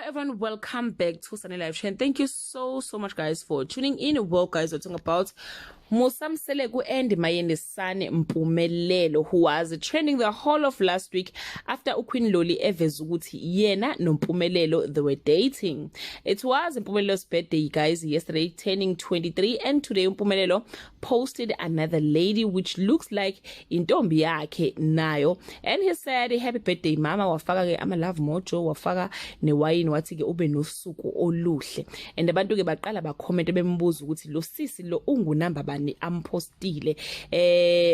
everyone, welcome back to Sunny Live Chain. Thank you so much guys for tuning in. Well guys, we're talking about Mseleku and Mayen's son Mpumelelo'S, who was trending the whole of last week after Queen Loly eveza ukuthi yena noMpumelelo'S they were dating. It was Mpumelelo'S birthday guys yesterday, turning 23, and today Mpumelelo posted another lady which looks like intombi yakhe nayo, and he said happy birthday mama, wafaka ke ama love mojo, wafaka newayini, wathi ke ube nosuku oluhle. And abantu ke baqala ba comment bembuza ukuthi lo sisi lo ungunamba bani ampostile,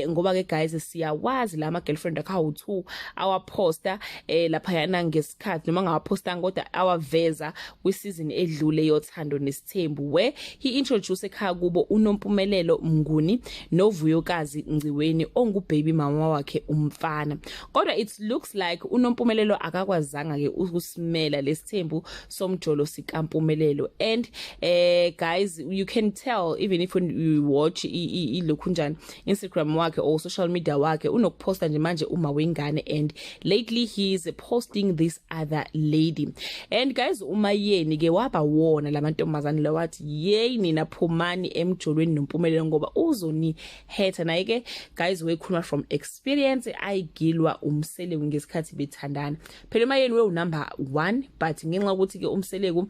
ngoba ke guys siyawazi la ama girlfriend akha2 awaposta lapha yana ngesikhathi noma ngawaposta kodwa awaveza kwisizini edlule yothando nesithembu, where he introduced ekhaya kubo uNompumelelo Mnguni noVuyokazi Ngciweni ongubaby mama wakhe umfana. Kodwa it looks like uNompumelelo akakwazanga ke ukusimela lesithembu somjolo sikaMpumelelo. And guys, you can tell even if when you watch ilokhunjani Instagram wakhe or social media wakhe unokuposta nje manje uma wengane, and lately he is posting this other lady. And guys, umayeni ke waba wona lamantombazane lawathi yey nina phumani emjolweni noMpumelelo ngoba uzoni hate. Naye ke guys, wekhuluma from experience, ayigilwa Mseleku ngesikhathi bethandana. Phela umayeni we number 1, but ngenxa ukuthi ke Mseleku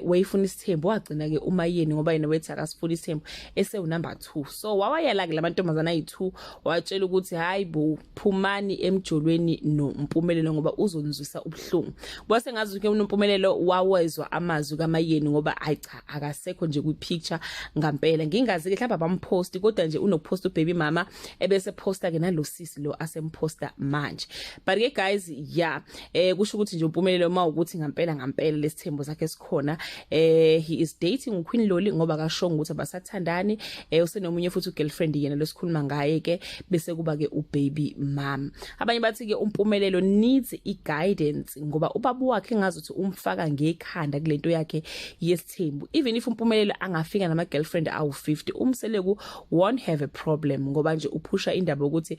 wayifuna isithembu, wagcina ke umayeni ngoba yena wethi akasifuna isithembu ese number 2. So wawayela ke lamantombazana ayi2 watshela ukuthi hayi bo phumani emjolweni noMpumelelo ngoba uzonzwisa ubuhlungu. Bose ngazi ke uNompumelelo wawezwa amazwi kamayeni ngoba ayi cha akasekho nje ku picture ngampela. Ngingazi ke mhlawumbe bampost kodwa nje unopost ubaby mama ebese posta ke nalosisi lo asemposta manje. But ke guys, yeah, kusho ukuthi nje uMpumelelo mawukuthi ngampela lesithembu sakhe sikhona. He is dating uQueen Loly ngoba kashonga ukuthi abasathandani, usenomunye futhi ugirlfriend yena lesikhuluma ngaye ke bese kuba ke ubaby mama. Abanye bathi ke uMpumelelo needs guidance ngoba ubaba wakhe ngazuthi umfaka ngekhanda kulento yakhe yesithembu. Even if uMpumelelo angafika nama girlfriend awu50, uMseleku won't have a problem ngoba nje uphusha indaba ukuthi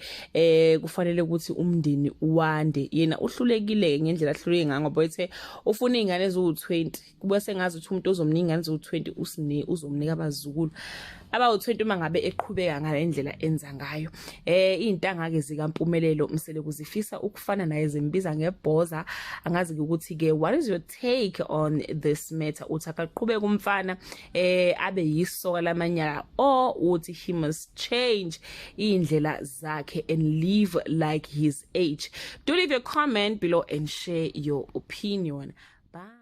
kufanele ukuthi umndeni wande. Yena uhlulekile ngendlela ahluleke ngayo ngoba ethe ufuna izingane eziwu20, kube sengazi ukuthi umuntu ozomnika izingane eziwu20 uzomnika abazukulu abawu20 uma ngabe eqhubeka ngalendlela enza ngayo. Izintanga ke zikaMpumelelo Mseleku zifisa ukufana naye, zimbiza ngebhoza. Angazi ukuthi ke what is your take on this matter? Uthi akaqhubeka umfana abe yisoka lamanyala, or uthi he must change indlela zakhe and live like his age? Do leave a comment below and share your opinion. Bye.